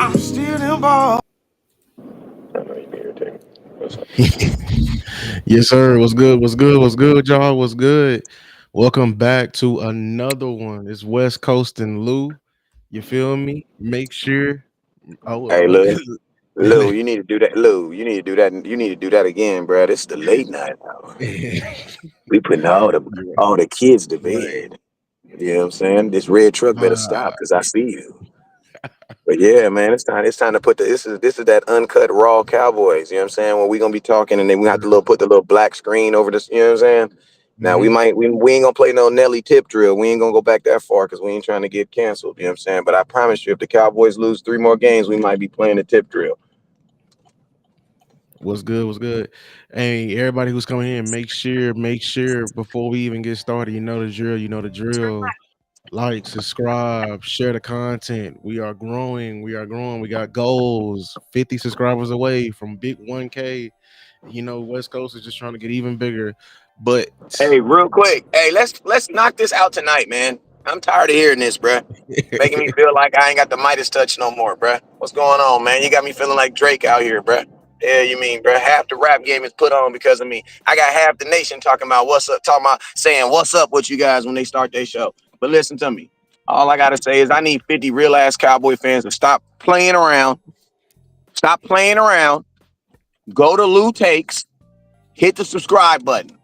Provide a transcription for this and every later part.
I'm still involved. I know you be irritating. What's up? Yes, sir. What's good? What's good? What's good, y'all? What's good? Welcome back to another one. It's West Coast and Lou. You feel me? Make sure. Oh, Hey, look. Lou, you need to do that. Lou, you need to do that. You need to do that again, bro. This is the late night hour. We putting You're all the kids to right. bed. You know what I'm saying? This red truck better Uh, stop because I see you. But yeah, man, it's time. It's time to put this is that uncut raw Cowboys. You know what I'm saying? Where we gonna be talking, and then we have to put the little black screen over this. You know what I'm saying? Now mm-hmm. we ain't gonna play no Nelly tip drill. We ain't gonna go back that far because we ain't trying to get canceled. You know what I'm saying? But I promise you, if the Cowboys lose 3 more games, we might be playing the tip drill. What's good? What's good? Hey, everybody who's coming in, make sure before we even get started, you know the drill. You know the drill. Like, subscribe, share the content. We are growing. We are growing. We got goals. 50 subscribers away from big 1K. West Coast is just trying to get even bigger. But Hey, real quick. Hey, let's knock this out tonight, man. I'm tired of hearing this, bruh. Making me feel like I ain't got the Midas touch no more, bruh. What's going on, man? You got me feeling like Drake out here, bruh. Yeah, you mean, bruh? Half the rap game is put on because of me. I got half the nation talking about what's up, talking about saying what's up with you guys when they start their show. But listen to me. All I gotta say is I need 50 real ass Cowboy fans to stop playing around. Stop playing around. Go to Lou Takes. Hit the subscribe button.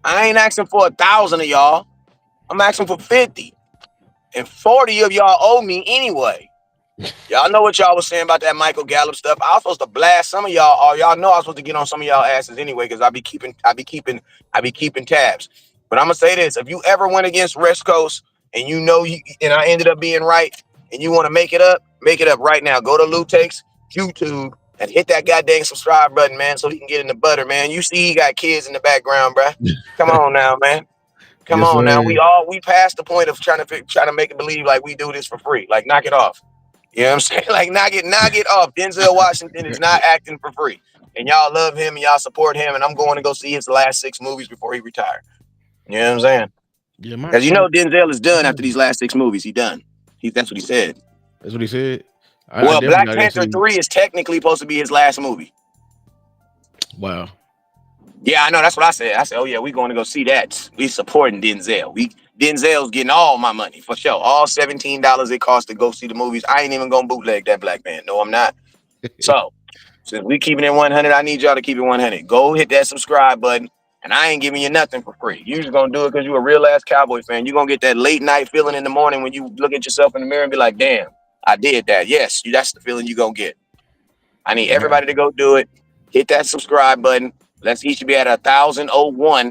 I ain't asking for 1,000 of y'all. I'm asking for 50. And 40 of y'all owe me anyway. Y'all know what y'all was saying about that Michael Gallup stuff. I was supposed to blast some of y'all, or y'all know I was supposed to get on some of y'all asses anyway, because I be keeping tabs. But I'm gonna say this: if you ever went against West Coast and and I ended up being right, and you want to make it up right now. Go to Lou Takes YouTube and hit that goddamn subscribe button, man, so he can get in the butter, man. You see, he got kids in the background, bruh. Come on now, man. Come yes, on now. sir. We passed the point of trying to make it believe like we do this for free. Like knock it off. You know what I'm saying? Like knock it off. Denzel Washington is not acting for free. And y'all love him and y'all support him. And I'm going to go see his last 6 movies before he retired. You know what I'm saying? Yeah, my Because you chat. know Denzel is done after these last 6 movies. He done. That's what he said. That's what he said. I Well, definitely Black gotta go Panther see. 3 is technically supposed to be his last movie. Wow. Yeah, I know. That's what I said. I said, oh yeah, we going to go see that. We supporting Denzel. Denzel's getting all my money for sure. All $17 it costs to go see the movies. I ain't even gonna bootleg that Black Man. No, I'm not. So since we keeping it 100, I need y'all to keep it 100. Go hit that subscribe button, and I ain't giving you nothing for free. You just gonna do it because you a real ass Cowboy fan. You gonna get that late night feeling in the morning when you look at yourself in the mirror and be like, damn, I did that. Yes, that's the feeling you gonna get. I need Got everybody to go do it. Hit that subscribe button. Let's each be at 1,001. You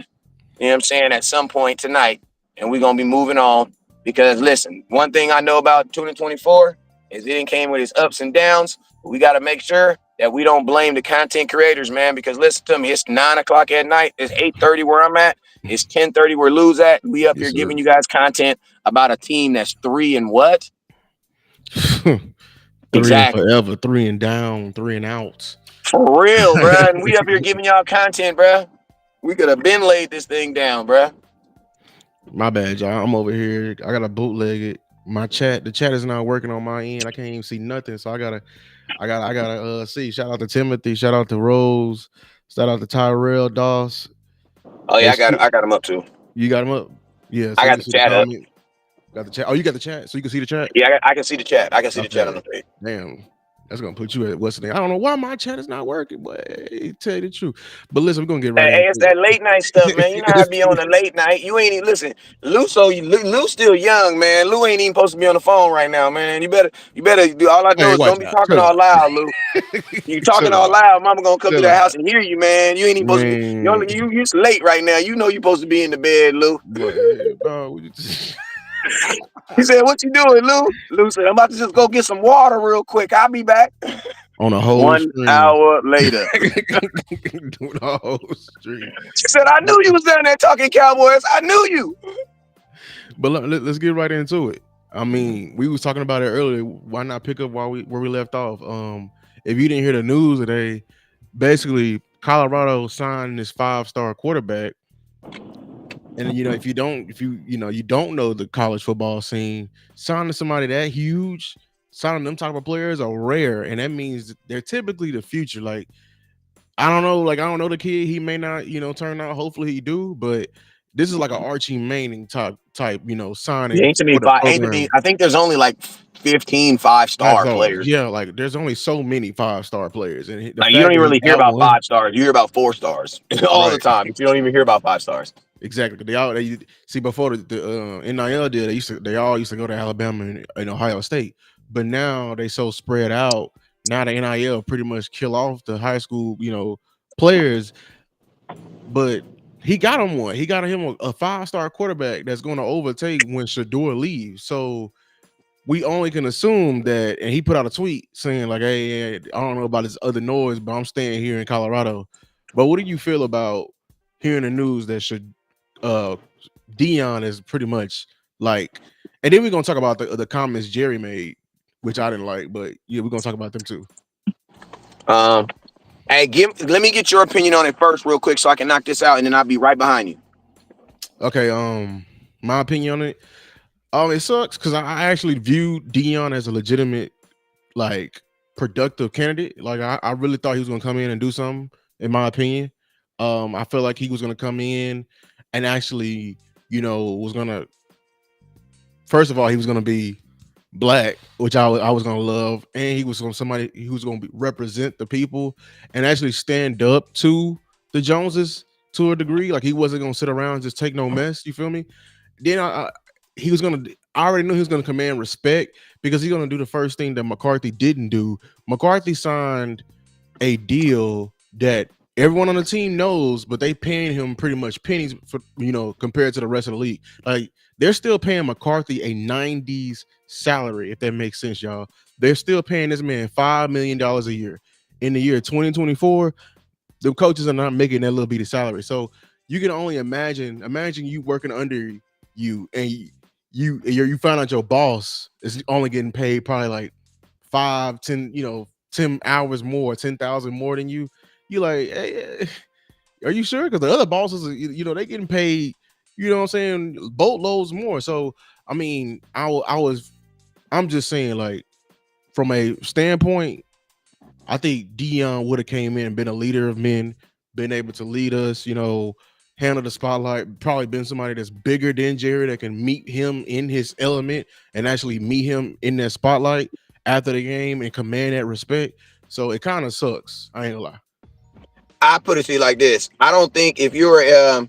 know what I'm saying? At some point tonight, and we're gonna be moving on. Because listen, one thing I know about 2024 is it came with its ups and downs. But we got to make sure that we don't blame the content creators, man. Because listen to me, it's 9 o'clock at night. It's 8:30 where I'm at. It's 10:30 where Lou's at. We up here yes, sir. giving you guys content about a team that's three and what? Three and Exactly. forever, three and down, three and out. For real, bro. And we up here giving y'all content, bro. We could have been laid this thing down, bro. My bad, y'all. I'm over here. I gotta bootleg it. The chat is not working on my end. I can't even see nothing. So I gotta see. Shout out to Timothy. Shout out to Rose. Shout out to Tyrell Doss. Oh yeah, It's I got him up too. you got him up. Yeah, I so you got can the see the chat up. comment. Got the chat. Oh, you got the chat, so you can see the chat. Yeah, I can see the chat. I can see the chat on Okay. the page. Damn. That's gonna put you at what's the name? I don't know why my chat is not working, but hey, tell you the truth. But listen, we're gonna get right Hey, into it's that late night stuff, man. You know how I be on it. the late night. You ain't even listen. Lou still young, man. Lou ain't even supposed to be on the phone right now, man. You better do. All I know Hey, is watch don't be out. talking Chill all out. loud, Lou. You talking Chill all out. loud, Mama gonna come to Chill that house out. and hear you, man. You ain't even supposed to be. Man. You late right now. You know you supposed to be in the bed, Lou. But bro, He said, "What you doing, Lou?" Lou said, "I'm about to just go get some water real quick. I'll be back." on a whole One stream. hour later. Doing a whole stream. She said, I knew you was down there talking Cowboys. I knew you. But let's get right into it. I mean, we was talking about it earlier. Why not pick up while we where we left off? If you didn't hear the news today, basically Colorado signed this 5-star quarterback. And if you don't, if you you don't know the college football scene, signing somebody that huge signing them type of players are rare, and that means they're typically the future. Like I don't know, like I don't know the kid. He may not, turn out. Hopefully he do, but this is like an Archie Manning type, There signing ain't too many for the five. program. I think there's only like 15 Five five-star stars, players. yeah. Like there's only so many 5-star players, and the Like you don't fact even that he really hear got about one, 5 stars. You hear about 4 stars all the right? time. But you don't even hear about 5 stars. Exactly. They see before the NIL deal, they all used to go to Alabama and Ohio State, but now they so spread out. Now the NIL pretty much kill off the high school, players. But he got him one. He got him a 5-star quarterback that's going to overtake when Shador leaves. So we only can assume that. And he put out a tweet saying like, "Hey, I don't know about this other noise, but I'm staying here in Colorado." But what do you feel about hearing the news that should uh Deion is pretty much like? And then we're gonna talk about the comments Jerry made, which I didn't like, but yeah, we're gonna talk about them too. Um, hey, let me get your opinion on it first, real quick, so I can knock this out, and then I'll be right behind you. Okay, my opinion on it. It sucks because I actually view Dion as a legitimate, like, productive candidate. Like, I really thought he was gonna come in and do something. In my opinion, I felt like he was gonna come in and actually, was gonna. First of all, he was gonna be black, which I was gonna love, and he was gonna somebody who was gonna represent the people and actually stand up to the Joneses to a degree. Like he wasn't gonna sit around and just take no mess. You feel me? Then he was gonna. I already knew he was gonna command respect because he's gonna do the first thing that McCarthy didn't do. McCarthy signed a deal that everyone on the team knows, but they paying him pretty much pennies for compared to the rest of the league. Like they're still paying McCarthy a '90s salary, if that makes sense, y'all. They're still paying this man $5 million a year. In the year 2024, the coaches are not making that little bitty salary. So you can only imagine you working under you and you find out your boss is only getting paid probably like 5, 10, 10 hours more, 10,000 more than you. You like, hey, are you sure? Because the other bosses, they getting paid, what I'm saying, boatloads more. So I mean, I'm just saying, like, from a standpoint, I think Dion would have came in and been a leader of men, been able to lead us, handle the spotlight, probably been somebody that's bigger than Jerry that can meet him in his element and actually meet him in that spotlight after the game and command that respect. So it kind of sucks. I ain't gonna lie. I put it to you like this: I don't think if you are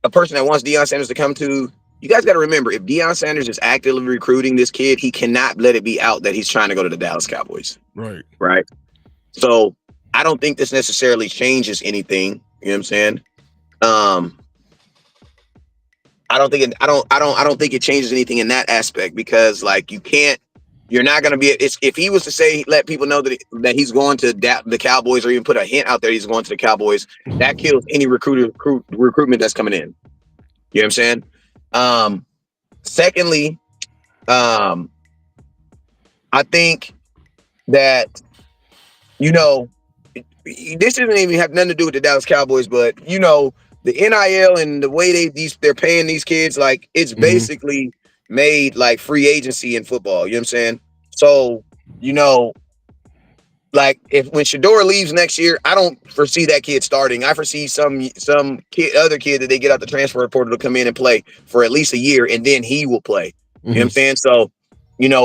a person that wants Deion Sanders to come to, you guys got to remember, if Deion Sanders is actively recruiting this kid, he cannot let it be out that he's trying to go to the Dallas Cowboys. Right. Right. So I don't think this necessarily changes anything. You know what I'm saying? Um, I don't think it changes anything in that aspect because like you're not going to be. If he was to say let people know that he's going to the Cowboys or even put a hint out there he's going to the Cowboys, that kills any recruitment that's coming in. You know what I'm saying? Secondly, I think that this doesn't even have nothing to do with the Dallas Cowboys, but the NIL and the way they're paying these kids, like it's basically made like free agency in football. You know what I'm saying? So, you know, like if when Shador leaves next year, I don't foresee that kid starting. I foresee some other kid that they get out the transfer portal to come in and play for at least a year, and then he will play. You know what I'm saying? So,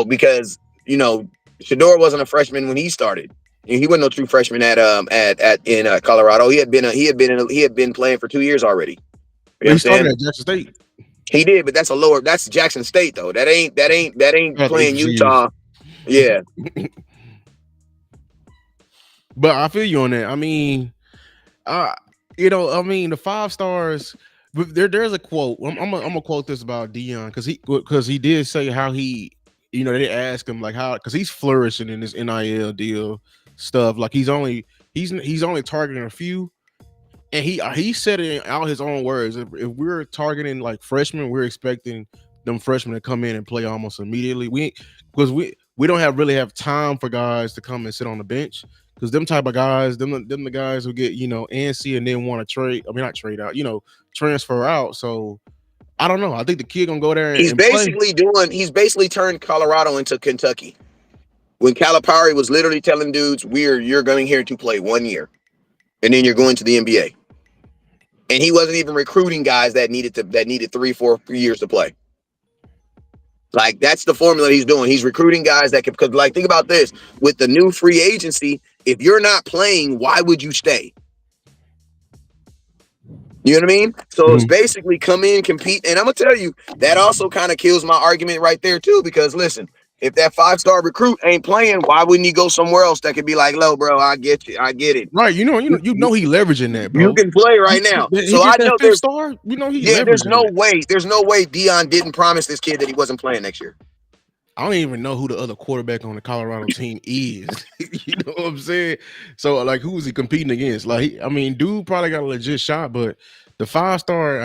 because Shador wasn't a freshman when he started. He wasn't no true freshman in Colorado. He had been playing for 2 years already. You know what But I'm he started saying? at Jackson State He did, but that's Jackson State though. That ain't at the playing HBCUs. Utah. Yeah. But I feel you on that. I mean, uh, the 5 stars. But there's a quote. I'm gonna quote this about Dion because he did say how he, they asked him like how because he's flourishing in this NIL deal stuff. Like he's only targeting a few, and he said it in all his own words. If we're targeting like freshmen, we're expecting them freshmen to come in and play almost immediately. We don't really have time for guys to come and sit on the bench because them type of guys, them the guys who get antsy and then want to trade. I mean, not trade out, transfer out. So I don't know. I think the kid gonna go there He's and play. basically turned Colorado into Kentucky. When Calipari was literally telling dudes, you're going here to play 1 year, and then you're going to the NBA. And he wasn't even recruiting guys that needed 3-4 years to play. Like, that's the formula he's doing. He's recruiting guys that can, because, like, think about this. With the new free agency, if you're not playing, why would you stay? You know what I mean? So it's basically come in, compete. And I'm going to tell you, that also kind of kills my argument right there, too. Because, listen, if that 5-star recruit ain't playing, why wouldn't he go somewhere else that could be like, "Low, bro, I get you. I get it. Right, he leveraging that, You bro. can play right now." He So gets I that know fifth star. He there's leveraging no that. way. There's no way Deion didn't promise this kid that he wasn't playing next year. I don't even know who the other quarterback on the Colorado team is. You know what I'm saying? So, like, who is he competing against? Like, I mean, dude probably got a legit shot, but the 5-star,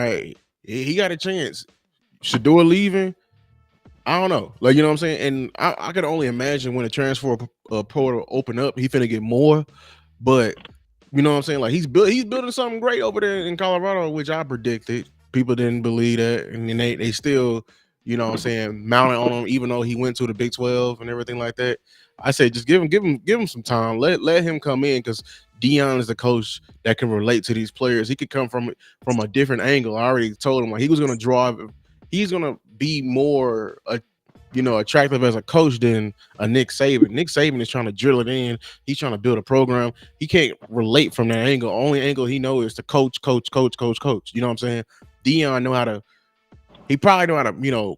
he got a chance. Shador leaving, I don't know. Like, you know what I'm saying? And I could only imagine when the transfer portal open up, he finna get more. But you know what I'm saying? Like, he's building something great over there in Colorado, which I predicted. People didn't believe that, and then they still, you know what I'm saying, mounted on him, even though he went to the Big 12 and everything like that. I say just give him some time. Let him come in, because Deion is the coach that can relate to these players. He could come from a different angle. I already told him, like, he was gonna he's gonna be more attractive as a coach than a Nick Saban. Nick Saban is trying to drill it in. He's trying to build a program. He can't relate from that angle. Only angle he knows is to coach. You know what I'm saying? Deion know how to. He probably know how to,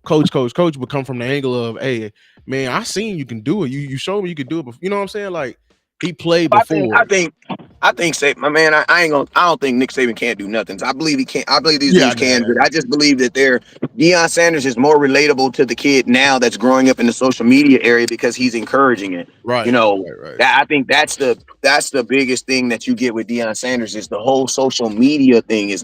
coach, but come from the angle of, hey, man, I seen you can do it. You showed me you could do it before. You know what I'm saying? Like, he played I think I before. think I think Saban, my man. I ain't gonna. I don't think Nick Saban can't do nothing. So I believe he can. I believe these Yeah, dudes can. But I just believe that Deion Sanders is more relatable to the kid now that's growing up in the social media area because he's encouraging it. You right, know, right. that I think that's the biggest thing that you get with Deion Sanders is the whole social media thing. He's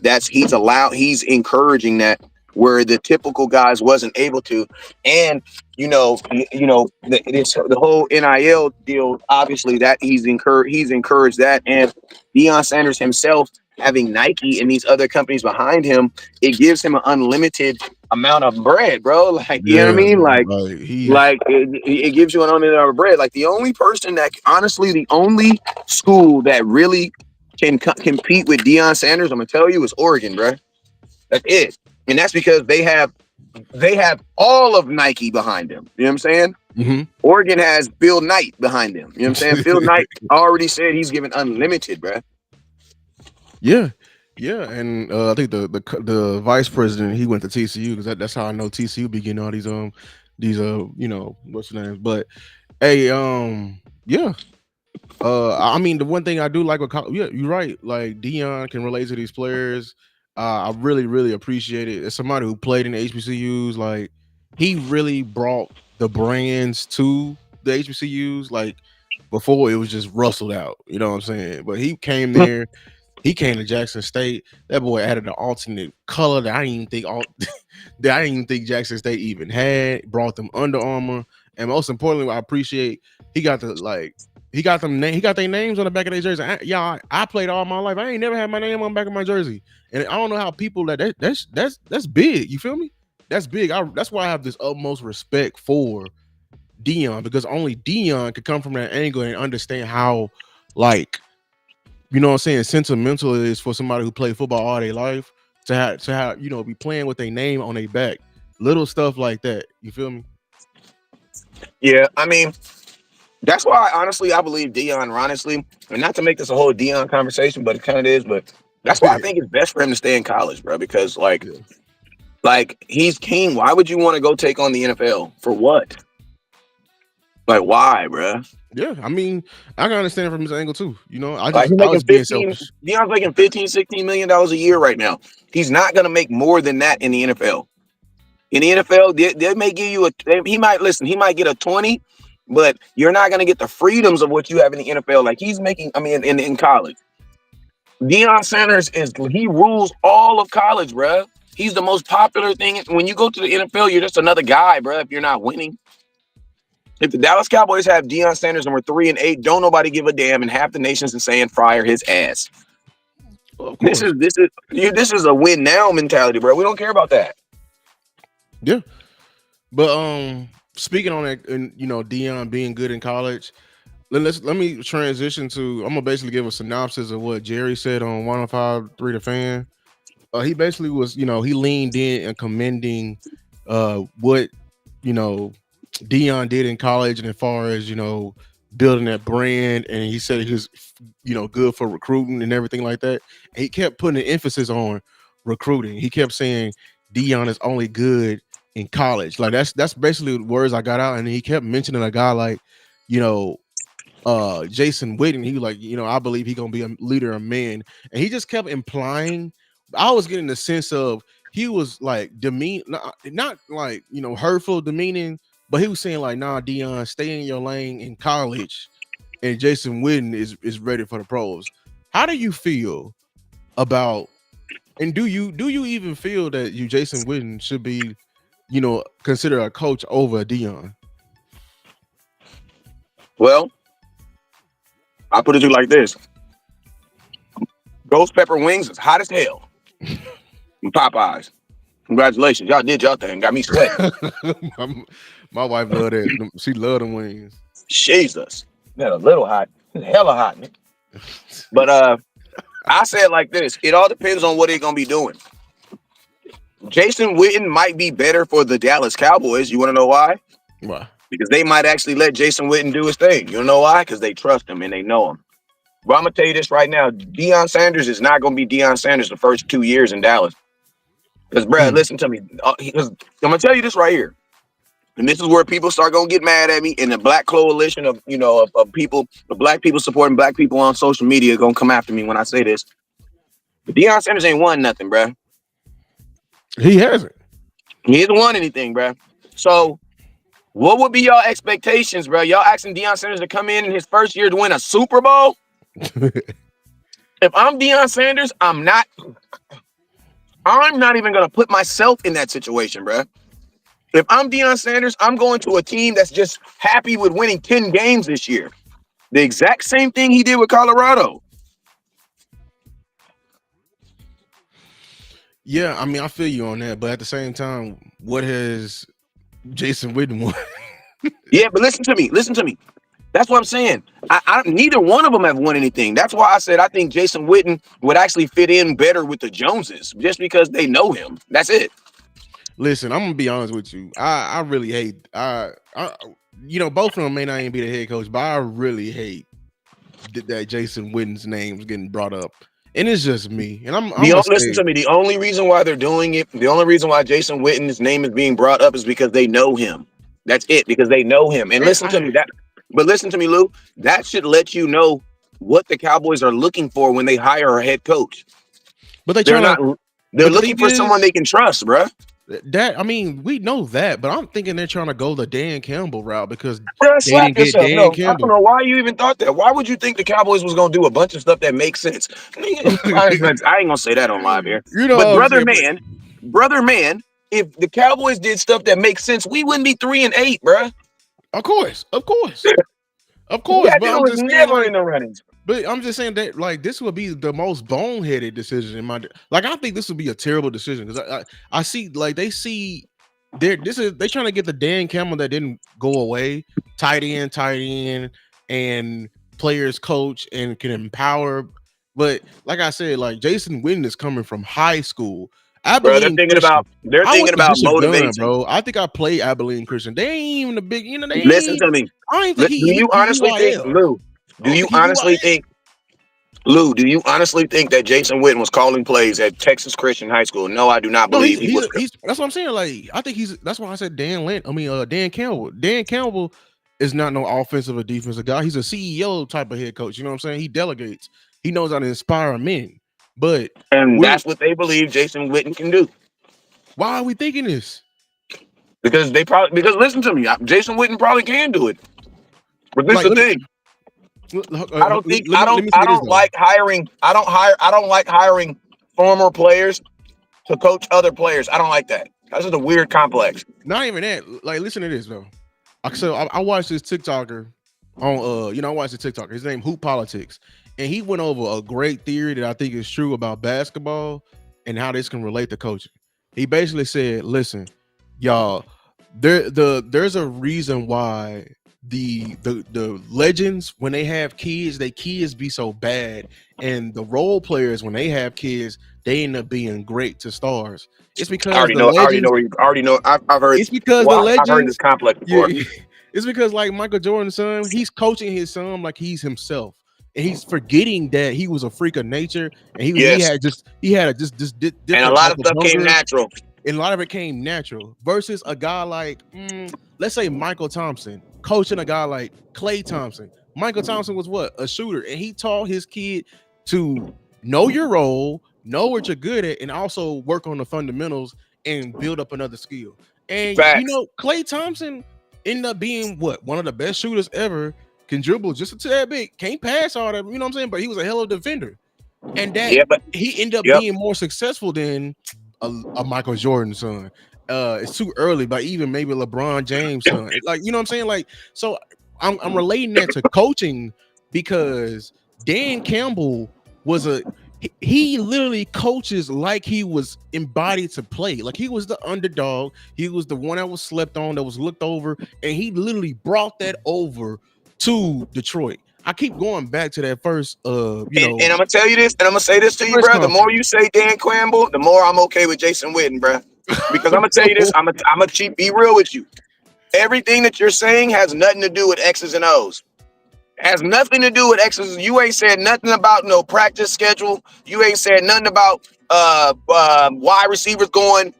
encouraging that where the typical guys wasn't able to, and the whole NIL deal. Obviously, that he's encouraged that, and Deion Sanders himself having Nike and these other companies behind him, it gives him an unlimited amount of bread, bro. Like, you know what I Yeah, mean? Like, like he's like it gives you an unlimited amount of bread. Like, the only person that, honestly, the only school that really can compete with Deion Sanders, I'm gonna tell you, is Oregon, bro. That's it, and that's because they have all of Nike behind them. You know what I'm saying? mhm. Oregon has Phil Knight behind them. You know what I'm saying? Phil Knight already said he's giving unlimited, bro. Yeah, yeah, and I think the vice president, he went to TCU, because that's how I know TCU be getting all these what's the name? But hey, yeah, I mean, the one thing I do like with yeah, you're right. Like, Dion can relate to these players. I really appreciate it. As somebody who played in the HBCUs, like, he really brought the brands to the HBCUs. Like, before it was just rustled out. You know what I'm saying? But he came there. He came to Jackson State. That boy added an alternate color that I didn't even think that I didn't even think Jackson State even had. Brought them Under Armour, and most importantly, I appreciate he got he got their names on the back of their jersey. I played all my life. I ain't never had my name on the back of my jersey, and I don't know how people that's big. You feel me? That's big. That's why I have this utmost respect for Deion, because only Deion could come from that angle and understand how, like, you know what I'm saying, sentimental it is for somebody who played football all their life to have be playing with a name on their back. Little stuff like that. You feel me? Yeah, I mean, that's why honestly I believe Deion, honestly, and not to make this a whole Deion conversation, but it kind of is. But that's why I think it's best for him to stay in college, bro. Because Yeah. like he's king. Why would you want to go take on the NFL for what? Like, why, bro? Yeah. I mean, I can understand from his angle too. Like, I was being selfish. Deion's making 15-16 million dollars a year right now. He's not gonna make more than that in the NFL. In the NFL, they may give you he might get a 20, but you're not gonna get the freedoms of what you have in the NFL. Like, he's making, I mean, in college. Deion Sanders he rules all of college, bro. He's the most popular thing. When you go to the NFL, you're just another guy, bro. If you're not winning, If the Dallas Cowboys have Deion Sanders and we're 3-8, don't nobody give a damn, and half the nation's saying fire his ass. Well, of This course. is this is a win now mentality, bro. We don't care about that. Yeah. But speaking on that, and Deion being good in college, let me transition to. I'm gonna basically give a synopsis of what Jerry said on 105.3 The Fan. He basically was, he leaned in and commending what you know Dion did in college, and as far as building that brand, and he said he was good for recruiting and everything like that. And he kept putting an emphasis on recruiting. He kept saying Dion is only good in college. Like that's basically the words I got out, and he kept mentioning a guy like you know Jason Witten. He was like, I believe he gonna be a leader of men, and he just kept implying. I was getting the sense of he was like not like hurtful, demeaning, but he was saying like, "Nah, Dion, stay in your lane in college, and Jason Witten is ready for the pros." How do you feel about? And do you even feel that Jason Witten should be, considered a coach over Dion? Well, I put it to you like this: Ghost pepper wings is hot as hell. From Popeyes. Congratulations, y'all did y'all thing. Got me sweating. my, my wife loved that. She loved them wings. Jesus, man, a little hot, hella hot, man. But I say it like this: it all depends on what they're gonna be doing. Jason Witten might be better for the Dallas Cowboys. You want to know why? Wow. Because they might actually let Jason Witten do his thing. You know why? Because they trust him and they know him. But I'm gonna tell you this right now: Deion Sanders is not gonna be Deion Sanders the first 2 years in Dallas. Because, Brad, Hmm. listen to me. I'm gonna tell you this right here, and this is where people start gonna get mad at me. And the black coalition of of people, the black people supporting black people on social media, gonna come after me when I say this. But Deion Sanders ain't won nothing, bruh. He hasn't. He hasn't won anything, bruh. So, what would be y'all expectations, bro? Y'all asking Deion Sanders to come in his first year to win a Super Bowl? If I'm Deion Sanders, I'm not even gonna put myself in that situation, bruh. If I'm Deion Sanders, I'm going to a team that's just happy with winning 10 games this year. The exact same thing he did with Colorado. Yeah, I mean, I feel you on that, but at the same time, what has Jason Witten won? Yeah, but listen to me. Listen to me. That's what I'm saying. Neither one of them have won anything. That's why I said I think Jason Witten would actually fit in better with the Joneses just because they know him. That's it. Listen, I'm gonna be honest with you. I really hate. Both of them may not even be the head coach, but I really hate that Jason Witten's name's getting brought up, and it's just me. And I'm gonna Listen say, to me. The only reason why they're doing it, the only reason why Jason Witten's name is being brought up is because they know him. That's it. Because they know him. And and listen to me. But listen to me, Lou. That should let you know what the Cowboys are looking for when they hire a head coach. but they They're trying not. to. They're But the looking thing for someone is they can trust, bruh. that I mean, we know that, but I'm thinking they're trying to go the Dan Campbell route because Bruh, they slap didn't get yourself. Dan No, I don't Campbell. know why you even thought that. Why would you think the Cowboys was gonna do a bunch of stuff that makes sense? I ain't gonna say that on live here. You know But what I'm saying? But brother man, if the Cowboys did stuff that makes sense, we wouldn't be 3-8, bruh. of course, of course, of course. That But dude I'm was just saying, never like, in the runnings. but I'm just saying that like this would be the most boneheaded decision in my like I think this would be a terrible decision because I see like they see they trying to get the Dan Campbell that didn't go away, tight end, and players coach and can empower. But like I said, like Jason Witten is coming from high school, Bro, Abilene Christian. they're I thinking went to about Bishop Gunn, motivation. bro. I think I played Abilene Christian. They ain't even a big, they Listen ain't. to me. I ain't think Do you he honestly think, UIL. Lou? I Do don't you think he honestly UIL. think, Lou? Do you honestly think that Jason Witten was calling plays at Texas Christian High School? No, I do not No, believe he was. he's that's what I'm saying. Like I think that's why I said Dan Campbell. Dan Campbell is not no offensive or defensive guy. He's a CEO type of head coach. You know what I'm saying? He delegates. He knows how to inspire men. But And we're that's what they believe Jason Witten can do. why are we thinking this? Because listen to me, Jason Witten probably can do it. But this is Like the thing. let me I say this don't though. like hiring. I don't like hiring former players to coach other players. I don't like that. That's just a weird complex. Not even that. Like listen to this though. So I watched this TikToker on I watched the TikToker. His name Hoop Politics, and he went over a great theory that I think is true about basketball and how this can relate to coaching. He basically said, "Listen, y'all, there's a reason why the legends when they have kids, they kids be so bad, and the role players when they have kids, they end up being great to stars. It's I because already the know. I already know legends. where you. I already know. I've heard. It's because the Well, I've heard this legends. complex before. Yeah, it's because like Michael Jordan's son, he's coaching his son like he's himself, and he's forgetting that he was a freak of nature, and he Yes, had he had a and a different lot type of of stuff came hunger, natural. and a lot of it came natural. Versus a guy like, let's say Michael Thompson coaching a guy like Klay Thompson. Michael Thompson was what, a shooter, and he taught his kid to know your role, know what you're good at, and also work on the fundamentals and build up another skill. And Facts. Klay Thompson ended up being what, one of the best shooters ever. Can dribble just a tad bit, can't pass all that, you know what I'm saying? But he was a hell of a defender, and that Yeah, but he ended up yep. being more successful than a Michael Jordan son. It's too early, but even maybe LeBron James son. Like, you know what I'm saying? Like, so I'm relating that to coaching because Dan Campbell was he literally coaches like he was embodied to play. Like he was the underdog. He was the one that was slept on, that was looked over, and he literally brought that over to Detroit. I keep going back to that first And I'm gonna tell you this, and I'm gonna say this to you, press bro. The more conference. you say Dan Campbell, the more I'm okay with Jason Witten, bro. Because I'm gonna tell you this, I'm a cheap. Be real with you. Everything that you're saying has nothing to do with X's and O's. Has nothing to do with X's. You ain't said nothing about no practice schedule. You ain't said nothing about wide receivers doing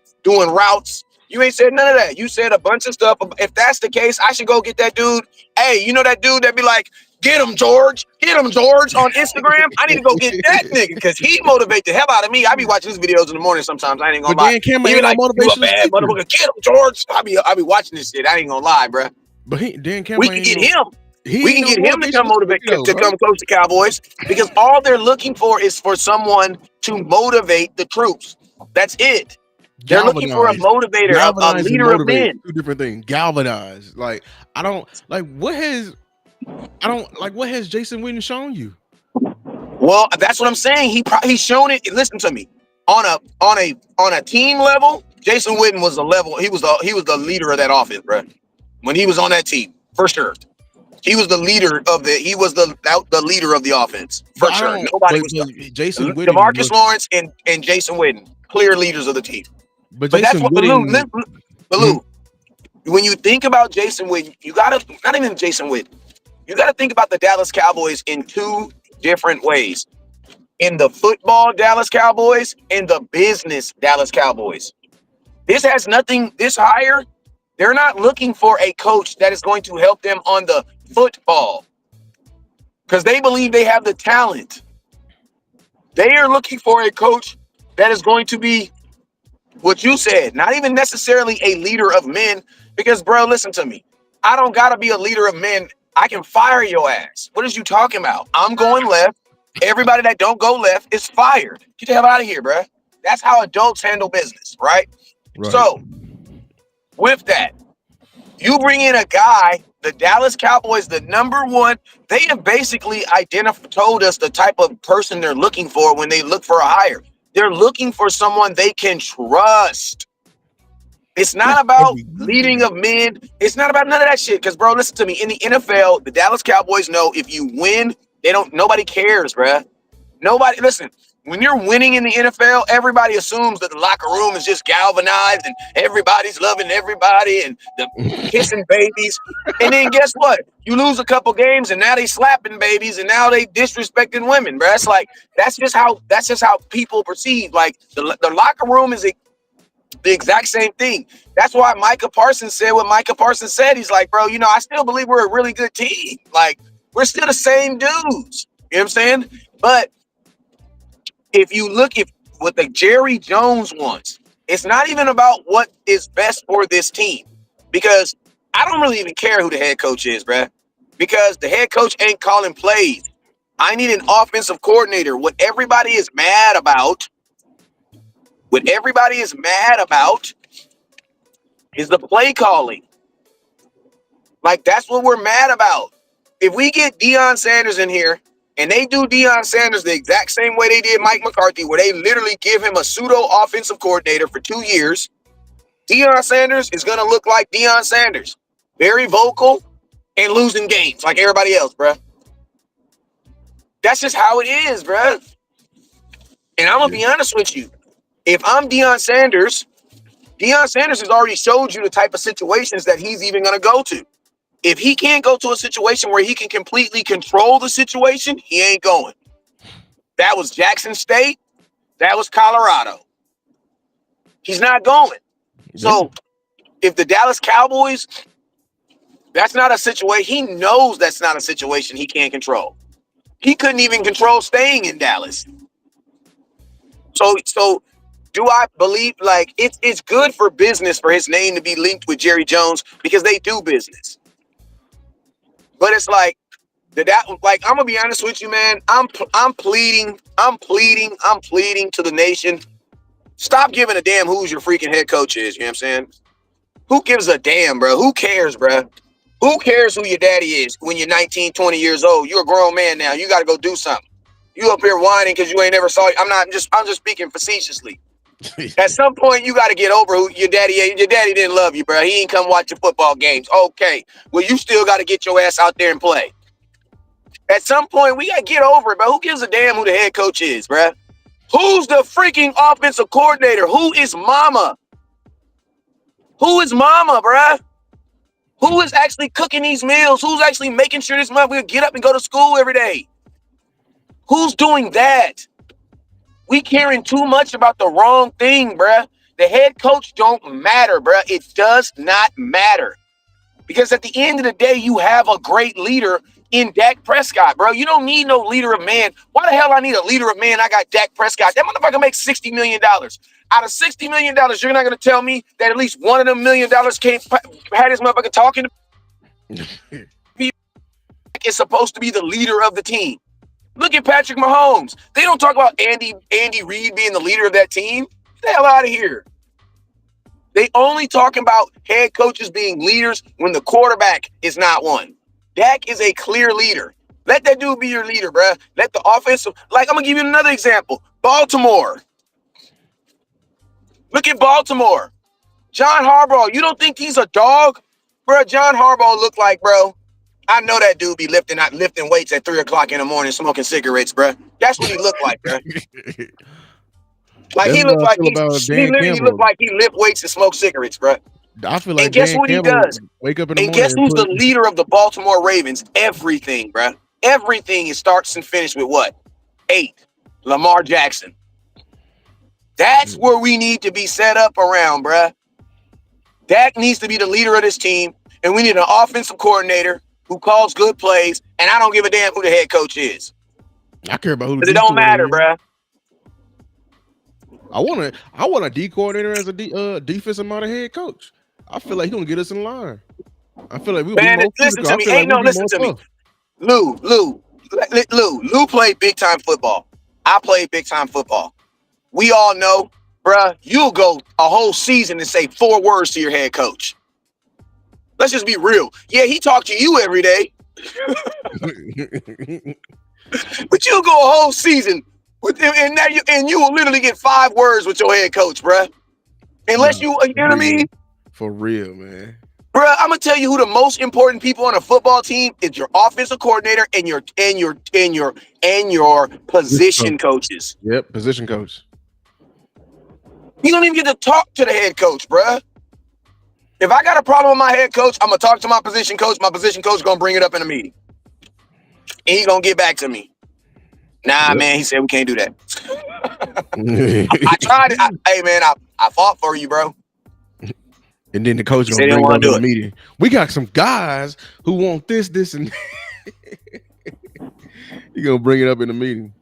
routes. You ain't said none of that. You said a bunch of stuff. If that's the case, I should go get that dude. Hey, you know that dude that be like, get him, George. Get him, George, on Instagram. I need to go get that nigga because he motivate the hell out of me. I be watching his videos in the morning sometimes. I ain't gonna But lie. Dan Campbell He be ain't no like, you a motivational bad speaker. motherfucker. Get him, George. I be watching this shit. I ain't gonna lie, bro. But Dan We Campbell can ain't get no him. he We ain't can no get him to come motivational motivate speaker though, to bro. come coach the Cowboys because all they're looking for is for someone to motivate the troops. That's it. They're looking for a Galvanize. motivator, a Galvanize and leader of motivate. men. Two different things. Galvanize. Like I don't like I don't like what has Jason Witten shown you? Well, that's what I'm saying. He's shown it. Listen to me. On a team level, Jason Witten was the level. He was the leader of that offense, bro. When he was on that team, for sure. He was the leader of the leader of the offense, But for I sure. don't Nobody was but Jason Witten DeMarcus was Lawrence and Jason Witten, clear leaders of the team. but But that's Jason what Baloo. Witten mhm. Baloo. When you think about Jason Witten, you gotta not even Jason Witten. You gotta think about the Dallas Cowboys in two different ways. In the football Dallas Cowboys and the business Dallas Cowboys. This has nothing. This hire, they're not looking for a coach that is going to help them on the football because they believe they have the talent. They are looking for a coach that is going to be what you said, not even necessarily a leader of men. Because, bro, listen to me. I don't gotta be a leader of men. I can fire your ass. What is you talking about? I'm going left. Everybody that don't go left is fired. Get the hell out of here, bro. That's how adults handle business, right? Right. So, with that, you bring in a guy, the Dallas Cowboys, the number one. They have basically told us the type of person they're looking for when they look for a hire. They're looking for someone they can trust. It's That's not about every leading leader. of men. It's not about none of that shit. Because, bro, listen to me. In the NFL, the Dallas Cowboys know if you win, they don't. Nobody cares, bro. Nobody. Listen. When you're winning in the NFL, everybody assumes that the locker room is just galvanized and everybody's loving everybody and the kissing babies. And then guess what? You lose a couple games and now they slapping babies and now they disrespecting women, bro. It's like that's just how people perceive. Like the locker room is the exact same thing. That's why Micah Parsons said what Micah Parsons said. He's like, bro, I still believe we're a really good team. Like, we're still the same dudes. You know what I'm saying? But if you look at what the Jerry Jones wants, it's not even about what is best for this team. Because I don't really even care who the head coach is, bruh. Because the head coach ain't calling plays. I need an offensive coordinator. What everybody is mad about is the play calling. Like, that's what we're mad about. If we get Deion Sanders in here and they do Deion Sanders the exact same way they did Mike McCarthy, where they literally give him a pseudo offensive coordinator for 2 years, Deion Sanders is going to look like Deion Sanders. Very vocal and losing games like everybody else, bruh. That's just how it is, bruh. And I'm going to be honest with you. If I'm Deion Sanders has already showed you the type of situations that he's even going to go to. If he can't go to a situation where he can completely control the situation, he ain't going. That was Jackson State. That was Colorado. He's not going. So if the Dallas Cowboys, that's not a situation. He knows that's not a situation he can't control. He couldn't even control staying in Dallas. So do I believe like it's good for business for his name to be linked with Jerry Jones because they do business. But it's like I'm gonna be honest with you, man. I'm pleading to the nation. Stop giving a damn who's your freaking head coach is. You know what I'm saying? Who gives a damn, bro? Who cares, bro? Who cares who your daddy is when you're 19, 20 years old? You're a grown man now. You got to go do something. You up here whining because you ain't never saw it. I'm just speaking facetiously. At some point, you got to get over who your daddy is. Your daddy didn't love you, bro. He ain't come watch your football games. Okay. Well, you still got to get your ass out there and play. At some point, we got to get over it, bro. Who gives a damn who the head coach is, bro? Who's the freaking offensive coordinator? Who is mama? Who is mama, bruh? Who is actually cooking these meals? Who's actually making sure this mother will get up and go to school every day? Who's doing that? We caring too much about the wrong thing, bruh. The head coach don't matter, bruh. It does not matter. Because at the end of the day, you have a great leader in Dak Prescott, bro. You don't need no leader of man. Why the hell I need a leader of man? I got Dak Prescott. That motherfucker makes $60 million. Out of $60 million, you're not going to tell me that at least one of them $1 million had this motherfucker talking to people. Is supposed to be the leader of the team. Look at Patrick Mahomes. They don't talk about Andy Reid being the leader of that team. Get the hell out of here. They only talking about head coaches being leaders when the quarterback is not one. Dak is a clear leader. Let that dude be your leader, bruh. Let the offensive, like, I'm going to give you another example. Baltimore. Look at Baltimore. John Harbaugh, you don't think he's a dog? Bro, John Harbaugh look like, bro, I know that dude be lifting weights at 3 o'clock in the morning, smoking cigarettes, bro. That's what he looked like, bro. Like, he looked like he literally looked like he lift weights and smoke cigarettes, bro. I feel like and guess Dan what Campbell he does? Wake up in the and morning guess who's the leader of the Baltimore Ravens? Everything, bro. Everything is starts and finished with what? 8. Lamar Jackson. That's where we need to be set up around, bruh. Dak needs to be the leader of this team, and we need an offensive coordinator who calls good plays, and I don't give a damn who the head coach is. I care about who the D coordinator is. It don't matter, bruh. I want a D coordinator as a defensive minded head coach. I feel like he's gonna get us in line. I feel like we'll be more listen to me. Listen to me. Lou played big time football. I played big time football. We all know, bruh, you'll go a whole season and say 4 words to your head coach. Let's just be real. Yeah, he talked to you every day. But you'll go a whole season with him, and you will literally get 5 words with your head coach, bruh. Unless you know what I mean? For real, man. Bruh, I'm gonna tell you who the most important people on a football team is: your offensive coordinator and your position coaches. Yep, position coach. You don't even get to talk to the head coach, bruh. If I got a problem with my head coach, I'm gonna talk to my position coach. My position coach is gonna bring it up in a meeting, and he's gonna get back to me. Nah, man, he said we can't do that. I tried it. Hey, man, I fought for you, bro. And then the coach gonna bring it up in the meeting. We got some guys who want this, and he gonna bring it up in the meeting.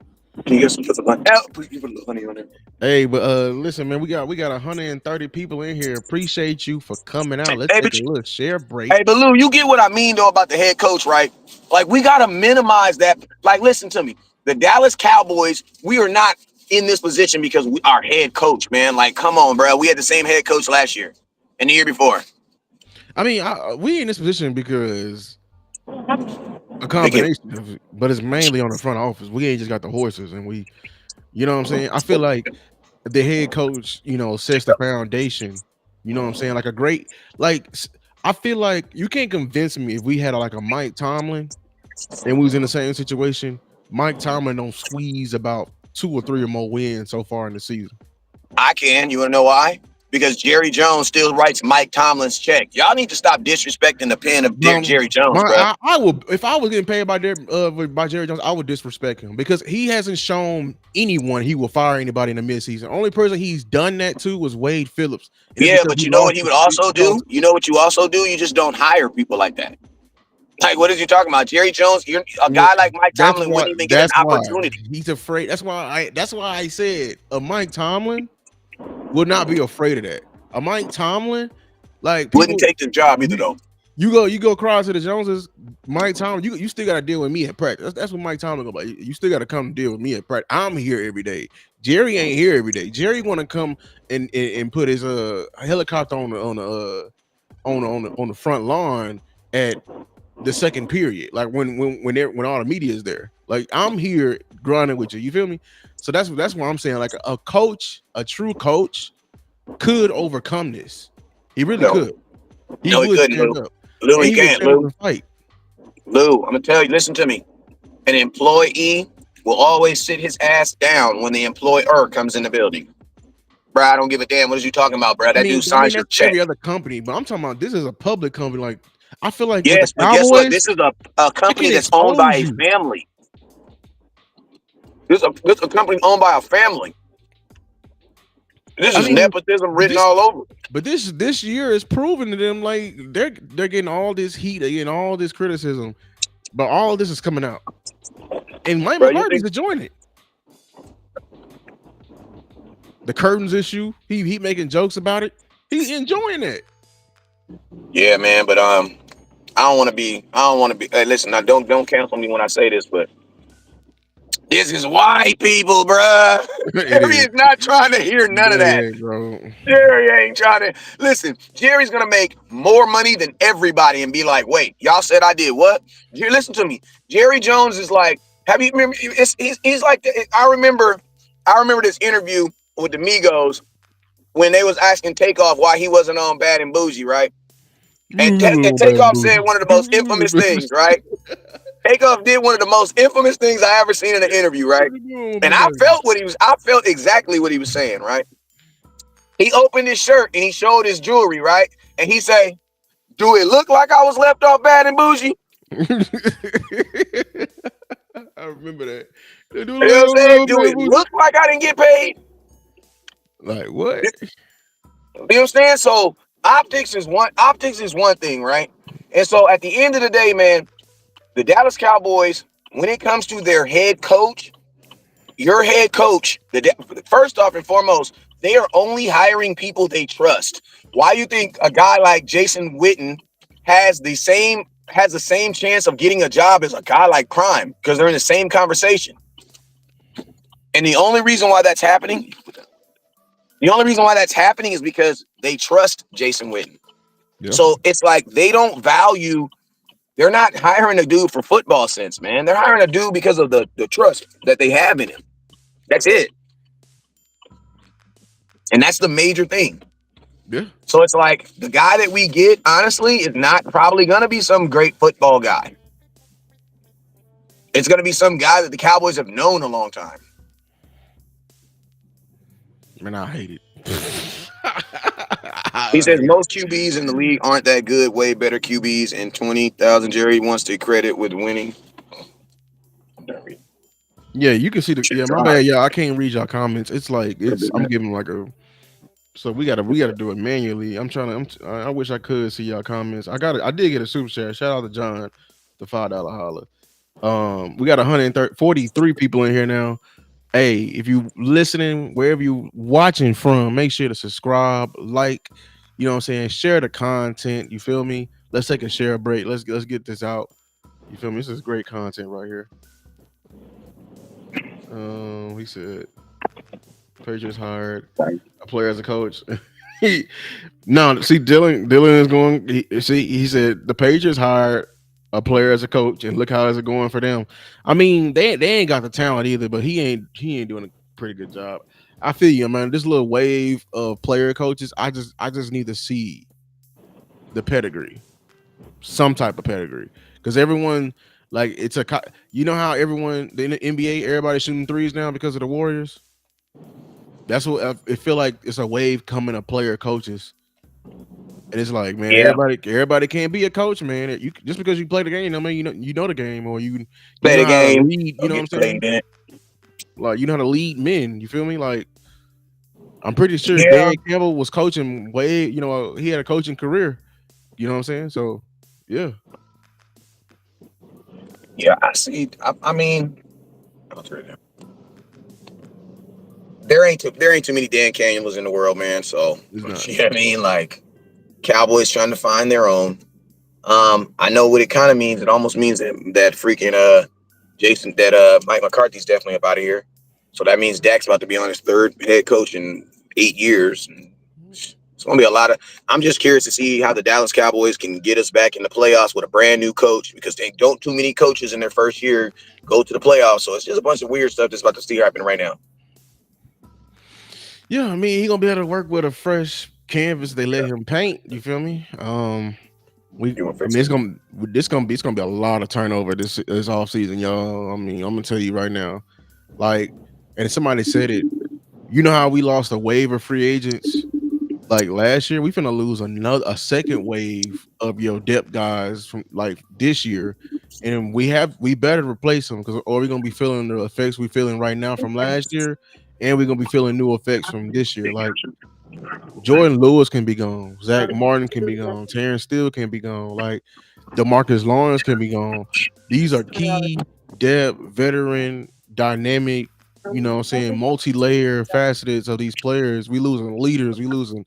Can you get some honey on there? Hey, but listen, man, we got 130 people in here. Appreciate you for coming out. Let's take a little share break. Hey, but Lou, you get what I mean though about the head coach, right? Like, we gotta minimize that. Like, listen to me. The Dallas Cowboys, we are not in this position because our head coach, man. Like, come on, bro. We had the same head coach last year and the year before. I mean, we in this position because a They get combination of it, but it's mainly on the front office. We ain't just got the horses, and we, you know what I'm saying. I feel like the head coach, sets the foundation. You know what I'm saying? Like a great, like I feel like you can't convince me if we had like a Mike Tomlin and we was in the same situation. Mike Tomlin don't squeeze about 2 or 3 or more wins so far in the season. I can. You wanna know why? Because Jerry Jones still writes Mike Tomlin's check. Y'all need to stop disrespecting the pen of Jerry Jones, bro. I would, if I was getting paid by Jerry Jones, I would disrespect him because he hasn't shown anyone he will fire anybody in the midseason. Only person he's done that to was Wade Phillips, and it's Yeah, because but you know what he would also do? You know what you also do? You just don't hire people like that. Like, what is you talking about? Jerry Jones, you're a Yeah, guy like Mike that's Tomlin why. wouldn't even get an That's why opportunity. he's afraid. That's why I said a Mike Tomlin would not be afraid of that. A Mike Tomlin, like Wouldn't people, take the job either you, though. you go across to the Joneses. Mike Tomlin, you still got to deal with me at practice. That's what Mike Tomlin go about. You still got to come deal with me at practice. I'm here every day. Jerry ain't here every day. Jerry want to come and put his helicopter on the front lawn at the second period, like when all the media is there. Like I'm here grinding with you. You feel me? So that's why I'm saying like a coach, a true coach, could overcome this. He really No, could. He no, he would couldn't, stand Lou. up, Lou, and he he would can't, stand up Lou. and fight. Lou, I'm gonna tell you. Listen to me. An employee will always sit his ass down when the employer comes in the building. Bro, I don't give a damn. What is you talking about, bro? That dude I mean signs your that's every check. other company, but I'm talking about this is a public company. Like I feel like with the Yes, but guess what? Cowboys, This is a it can company that's owned by expose a you. family. This is a company owned by a family. This I is mean, nepotism but written this all over. this year is proven to them like they're getting all this heat, they're getting all this criticism, but all of this is coming out. And Mike Bro, you McCarthy's think? enjoying it. The curtains issue, he making jokes about it. He enjoying it. Yeah, man, but I don't want to be. I don't want to be. Hey, listen, now don't cancel me when I say this, but this is white people, bruh. It Jerry is. is not trying to hear none of No, that. yeah, bro. Jerry ain't trying to listen. Jerry's gonna make more money than everybody and be like, "Wait, y'all said I did what?" Listen to me. Jerry Jones is like, have you remember? He's like, I remember this interview with the Migos when they was asking Takeoff why he wasn't on Bad and Bougie, right? And Bad and Takeoff said bougie. one of the most infamous things, right? Takeoff did one of the most infamous things I ever seen in an interview, right? And I felt exactly what he was saying, right? He opened his shirt and he showed his jewelry, right? And he say, "Do it look like I was left off Bad and Bougie?" I remember that. You know what I'm saying? Do it look like I didn't get paid? Like what? You know what I'm saying? So optics is one thing, right? And so at the end of the day, man, the Dallas Cowboys, when it comes to their head coach, your head coach, first off and foremost, they are only hiring people they trust. Why you think a guy like Jason Witten has the same chance of getting a job as a guy like Crime? Because they're in the same conversation. And the only reason why that's happening is because they trust Jason Witten. Yeah. So it's like they're not hiring a dude for football sense, man. They're hiring a dude because of the trust that they have in him. That's it. And that's the major thing. Yeah. So it's like the guy that we get, honestly, is not probably going to be some great football guy. It's going to be some guy that the Cowboys have known a long time. Man, I hate it. He I says hate most QBs in the league aren't that good. Way better QBs in 20,000. Jerry wants to credit with winning. Yeah, you can see the Should yeah, my try. bad. Yeah, I can't read y'all comments. It's like I'm giving like a so we gotta do it manually. I wish I could see y'all comments. I did get a super chat. Shout out to John, the $5 holler. We got 143 people in here now. Hey, if you listening, wherever you watching from, make sure to subscribe, like, you know what I'm saying, share the content. You feel me? Let's take a share break. Let's get this out. You feel me? This is great content right here. He said Patriots hired a player as a coach. He, no, see, Dylan is going. He said the Patriots hired a player as a coach, and look how is it going for them. I mean, they ain't got the talent either, but he ain't doing a pretty good job. I feel you, man. This little wave of player coaches, I just need to see the pedigree, some type of pedigree, because everyone like you know how everyone in the NBA everybody shooting threes now because of the Warriors. That's what it feel like. It's a wave coming of player coaches. And it's like, man, Yeah, everybody can't be a coach, man. You just because you play the game, I mean, you know the game, or you play know the how to game. lead. You Don't know what I'm get played saying? in it. Like you know how to lead men. You feel me? Like I'm pretty sure Yeah, Dan Campbell was coaching way. You know, he had a coaching career. You know what I'm saying? So yeah, yeah. I see. I mean, there ain't too many Dan Canyon's in the world, man. So it's not. you know what I mean. Like Cowboys trying to find their own. I know what it kind of means. It almost means that freaking Jason that Mike McCarthy's definitely up out of here. So that means Dak's about to be on his third head coach in 8 years. And it's gonna be a lot of. I'm just curious to see how the Dallas Cowboys can get us back in the playoffs with a brand new coach because they don't too many coaches in their first year go to the playoffs. So it's just a bunch of weird stuff that's about to see happen right now. Yeah, I mean, he gonna be able to work with a fresh canvas they let him paint. You feel me? You want to I fix mean, it? it's gonna be a lot of turnover this off season, y'all. I mean, I'm gonna tell you right now, like, and somebody said it. You know how we lost a wave of free agents like last year? We finna lose a second wave of your depth guys from like this year, and we better replace them because or we're gonna be feeling the effects we feeling right now from last year, and we're gonna be feeling new effects from this year. Like Jordan Lewis can be gone. Zach Martin can be gone. Terrence Steele can be gone. Like Demarcus Lawrence can be gone. These are key depth, veteran, dynamic, you know what I'm saying, multi-layer facets of these players. We losing leaders. We losing,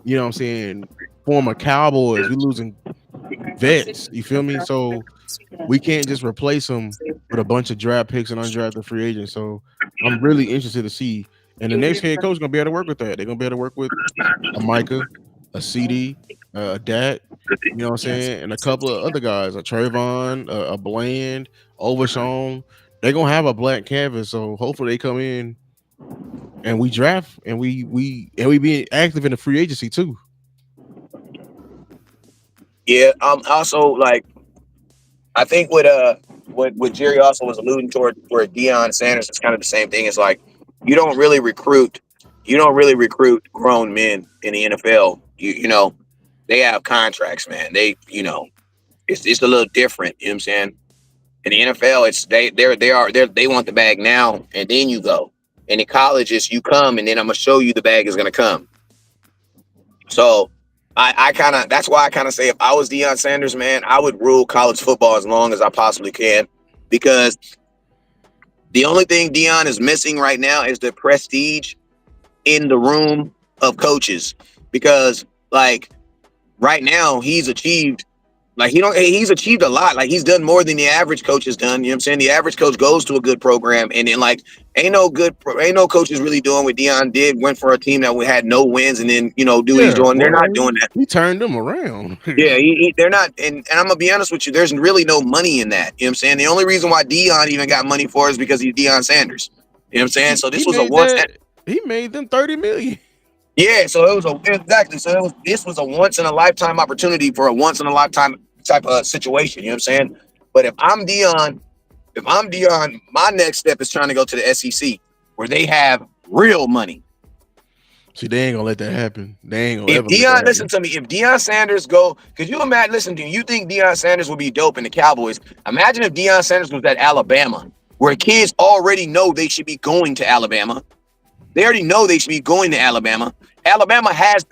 you know what I'm saying, former Cowboys. We losing vets. You feel me? So we can't just replace them with a bunch of draft picks and undrafted free agents. So I'm really interested to see. And the next head coach is gonna be able to work with that. They're gonna be able to work with a Micah, a CD, a Dat, you know what I'm saying, and a couple of other guys, a Trayvon, a Bland, Overshawn. They're gonna have a blank canvas, so hopefully they come in and we draft and we be active in the free agency too. Yeah. Also like I think what Jerry also was alluding toward where Deion Sanders is kind of the same thing. It's like you don't really recruit you don't really recruit grown men in the NFL. You know, they have contracts, man. It's a little different, you know what I'm saying? In the NFL, it's they want the bag now and then you go. And in college it's you come and then I'm gonna show you the bag is gonna come. So I kind of that's why I kind of say if I was Deion Sanders, man, I would rule college football as long as I possibly can because the only thing Deion is missing right now is the prestige in the room of coaches because like right now he's achieved like he's achieved a lot. Like he's done more than the average coach has done. You know what I'm saying? The average coach goes to a good program and then like ain't no coaches really doing what Deion did, went for a team that had no wins and then, do what he's Yeah, doing. They're boy, not doing that. he turned them around. Yeah, they're not, and I'm gonna be honest with you. There's really no money in that. You know what I'm saying? The only reason why Dion even got money for it is because he's Deion Sanders. You know what I'm saying? he, So he this was a made once. that he made them 30 million. Yeah, so it was exactly. So this was a once in a lifetime opportunity for a once in a lifetime type of situation. You know what I'm saying? But if I'm Dion, my next step is trying to go to the SEC where they have real money. See, they ain't gonna let that happen. They ain't gonna If ever let that Dion, listen happen. to me, if Deion Sanders go, could you imagine? Listen, do you think Deion Sanders would be dope in the Cowboys? Imagine if Deion Sanders was at Alabama, where kids already know they should be going to Alabama. They already know they should be going to Alabama. Alabama has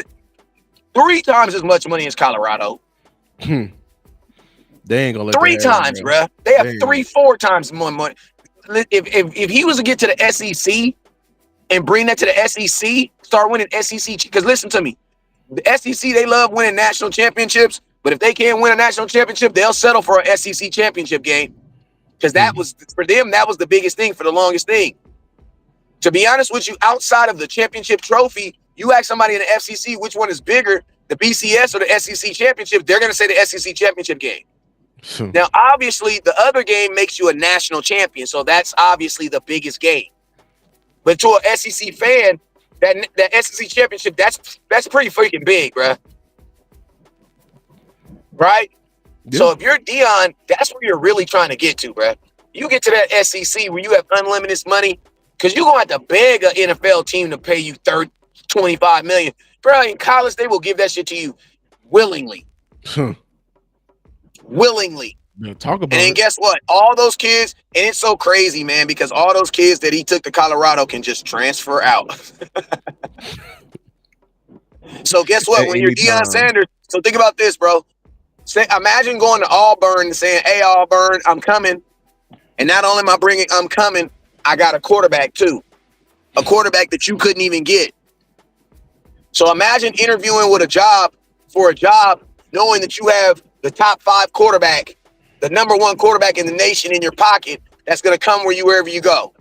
3 times as much money as Colorado. They ain't gonna let that Three happen, times, bro. bruh. They They have ain't three, 4 times more money. If he was to get to the SEC and bring that to the SEC, start winning SEC, because listen to me, the SEC, they love winning national championships, but if they can't win a national championship, they'll settle for an SEC championship game because that gonna. was, for them, that was the biggest thing for the longest thing. To be honest with you, outside of the championship trophy, You ask somebody in the FCC which one is bigger, the BCS or the SEC championship, they're going to say the SEC championship game. Now, obviously, the other game makes you a national champion, so that's obviously the biggest game. But to an SEC fan, that SEC championship, that's pretty freaking big, bro. Right? Yeah. So if you're Deion, that's where you're really trying to get to, bro. You get to that SEC where you have unlimited money, because you're going to have to beg an NFL team to pay you $25 million. Bro, in college, they will give that shit to you willingly. Willingly. Talk about and then guess what? All those kids, and it's so crazy, man, because all those kids that he took to Colorado can just transfer out. So guess what? When you're Deion Sanders, so think about this, bro. Imagine going to Auburn and saying, "Hey, Auburn, I'm coming." And not only am I bringing, I'm coming, I got a quarterback too. A quarterback that you couldn't even get. So imagine interviewing for a job, knowing that you have the top 5 quarterback, the number 1 quarterback in the nation in your pocket that's going to come wherever you go.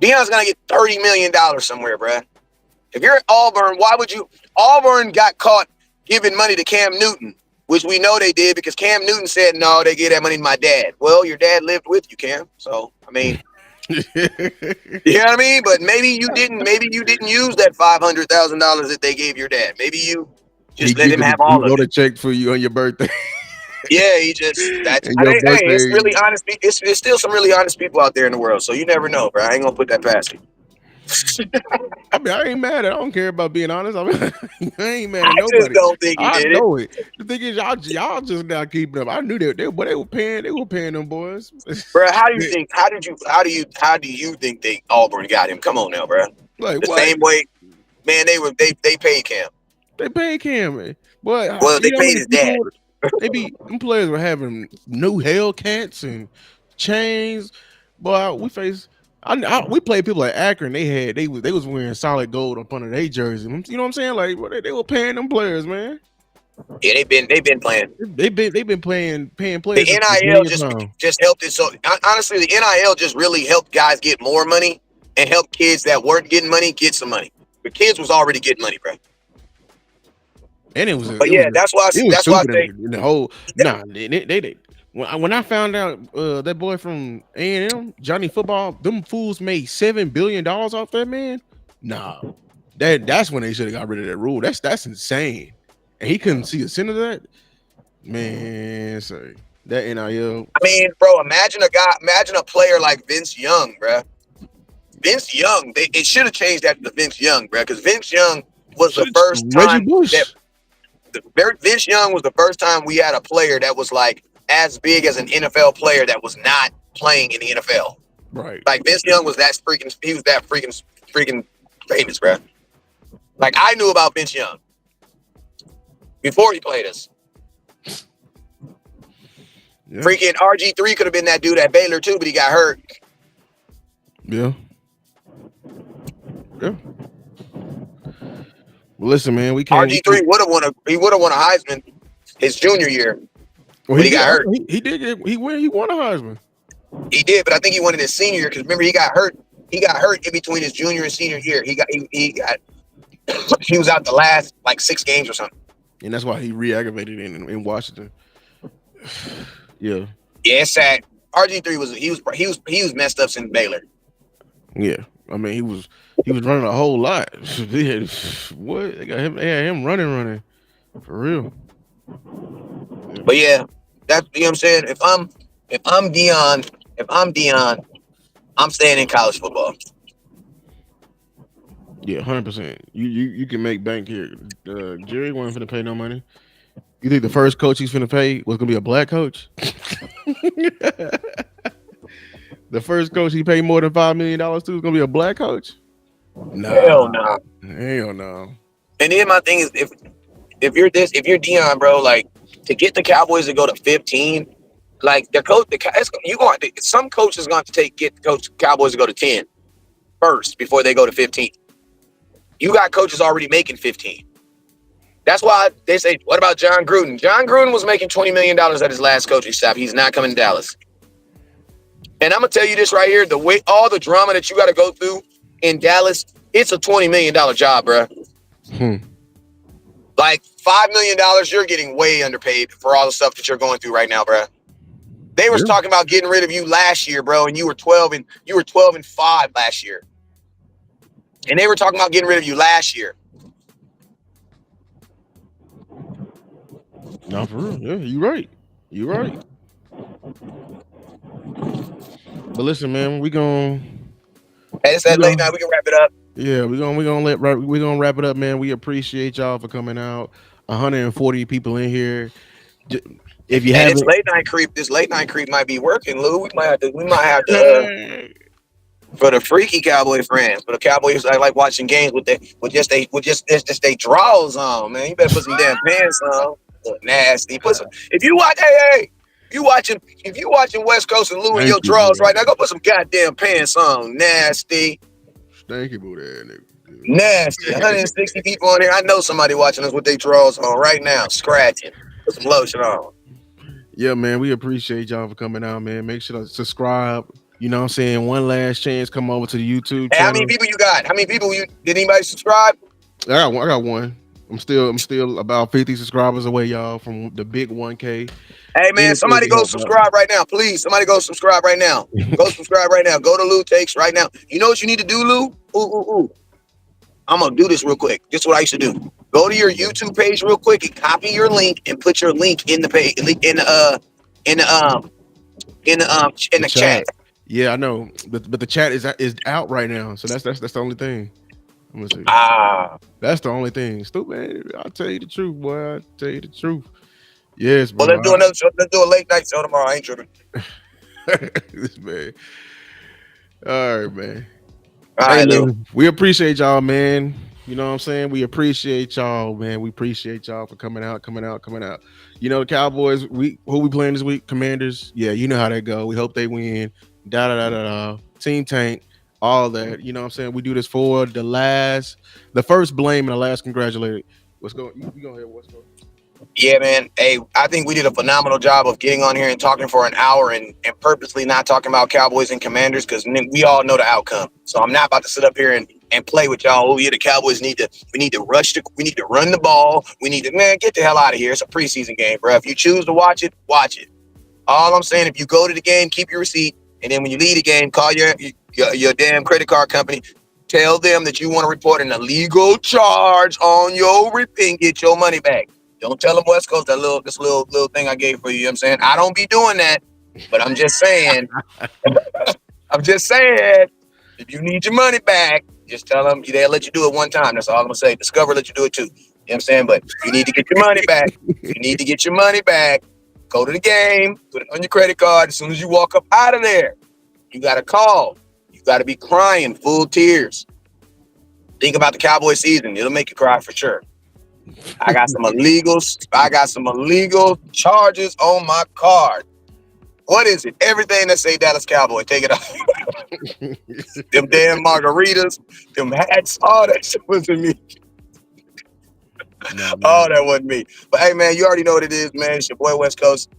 Deion's going to get $30 million somewhere, bro. If you're at Auburn, why would you? Auburn got caught giving money to Cam Newton, which we know they did because Cam Newton said, no, they gave that money to my dad. Well, your dad lived with you, Cam. So, I mean, you know what I mean? But maybe you didn't use that $500,000 that they gave your dad. Maybe you just let him have all of it. He wrote a check for you on your birthday. Yeah, it's really honest. It's still some really honest people out there in the world. So you never know, bro. I ain't going to put that past you. I mean, I ain't mad at. I don't care about being honest. I mean, I ain't mad at nobody. I just don't think I know it. The thing is, y'all just not keeping up. I knew that they were paying them boys. Bro, how do you think Auburn got him? Come on now, bro. Like the same way, man. They paid Cam. They paid Cam, man. But well, they paid his dad. Them players were having new Hellcats and chains. But we faced. We played people like Akron. They was wearing solid gold up under their jersey. You know what I'm saying? Like they were paying them players, man. Yeah, they've been playing. They've been paying players. The NIL just helped it. So honestly, the NIL just really helped guys get more money and help kids that weren't getting money get some money. The kids was already getting money, bro. And it was. That's why I think the whole. They. When I found out that boy from A&M, Johnny Football, them fools made $7 billion off that man. Nah, that's when they should have got rid of that rule. That's insane. And he couldn't see a cent of that. Man, sorry. That NIL. I mean, bro, imagine a player like Vince Young, bro. Vince Young, it should have changed after the Vince Young, bro, because Vince Young was the first time Vince Young was the first time we had a player that was like as big as an NFL player that was not playing in the NFL. Right. Like Vince Young was that freaking famous, bro. Like I knew about Vince Young before he played us. Yeah. Freaking RG3 could have been that dude at Baylor too, but he got hurt. Yeah. Yeah. Well, listen, man, we can't. RG3 would have won a Heisman his junior year. Well, he got hurt. He won a Heisman. He did, but I think he won it his senior year because remember he got hurt. He got hurt in between his junior and senior year. He was out the last like 6 games or something. And that's why he re-aggravated in Washington. Yeah. Yeah, it's sad. RG3 was messed up since Baylor. Yeah, I mean he was running a whole lot. They had him running for real. But yeah, that's you know what I'm saying. If I'm Deion, I'm staying in college football. Yeah, 100%. You can make bank here. Jerry wasn't finna pay no money. You think the first coach he's finna pay was gonna be a black coach? The first coach he paid more than $5 million to is gonna be a black coach? No. Hell no. Hell no. And then my thing is if you're Deion, bro, like to get the Cowboys to go to 15, like some coach is going to get the Cowboys to go to 10 first before they go to 15. You got coaches already making 15. That's why they say, what about John Gruden? John Gruden was making $20 million at his last coaching staff. He's not coming to Dallas. And I'm going to tell you this right here, all the drama that you got to go through in Dallas, it's a $20 million job, bro. Like $5 million, you're getting way underpaid for all the stuff that you're going through right now, bro. They was talking about getting rid of you last year, bro, and you were 12-5 last year. And they were talking about getting rid of you last year. No, for real. Yeah, you're right. You're right. But listen, man, Hey, it's that late night. We can wrap it up. Yeah, we're gonna wrap it up, man. We appreciate y'all for coming out. 140 people in here. If you Hey, this haven't, late night creep might be working, Lou. We might have to for the freaky Cowboy fans, for the Cowboys I like watching games with just they draws on, man. You better put some damn pants on. Look nasty. Put some if you watch if you watching West Coast and Lou in thank your you, draws boy. right now, go put some goddamn pants on. Nasty. Thank you, boy. That Nasty. nigga. 160 people on here. I know somebody watching us with their draws on right now, scratching. Put some lotion on. Yeah, man, we appreciate y'all for coming out, man. Make sure to subscribe. You know what I'm saying? One last chance, come over to the YouTube Hey, how many channel. people you got? How many people did anybody subscribe? I got one. I'm still about 50 subscribers away, y'all, from the big 1K. Hey man, Anything somebody to go help subscribe right now, please. Somebody go subscribe right now. Go subscribe right now. Go to Lou Takes right now. You know what you need to do, Lou? Ooh. I'm gonna do this real quick. This is what I used to do. Go to your YouTube page real quick and copy your link and put your link in the page in the chat. Yeah, I know, but the chat is out right now, so that's the only thing. I'm gonna see. Ah, That's the only thing. Stupid. I'll tell you the truth, boy. I'll tell you the truth. Yes, well, bro. let's do another show. Let's do a late night show tomorrow. I ain't tripping. This man. All right, man. All Hey, right, Lou. man. We appreciate y'all, man. You know what I'm saying? We appreciate y'all, man. We appreciate y'all for coming out. You know, the Cowboys, who we playing this week? Commanders. Yeah, you know how that go. We hope they win. Team Tank, all that. You know what I'm saying? We do this for the first blame and the last congratulated. What's going? You go ahead. What's going? Yeah, man. Hey, I think we did a phenomenal job of getting on here and talking for an hour and purposely not talking about Cowboys and Commanders because we all know the outcome. So I'm not about to sit up here and play with y'all. Oh yeah, the Cowboys we need to we need to run the ball. We need to, man, get the hell out of here. It's a preseason game, bro. If you choose to watch it, watch it. All I'm saying, if you go to the game, keep your receipt, and then when you leave the game, call your damn credit card company. Tell them that you want to report an illegal charge on your and get your money back. Don't tell them West Coast this little thing I gave for you. You know what I'm saying? I don't be doing that, but I'm just saying. If you need your money back, just tell them they'll let you do it one time. That's all I'm gonna say. Discover let you do it too. You know what I'm saying? But you need to get your money back. You need to get your money back. Go to the game, put it on your credit card. As soon as you walk up out of there, you gotta call. You gotta be crying, full tears. Think about the Cowboy season. It'll make you cry for sure. I got some illegal charges on my card. What is it? Everything that say Dallas Cowboy, take it off. Them damn margaritas, them hats, all that shit wasn't me. No, All that wasn't me. But hey, man, you already know what it is, man. It's your boy West Coast.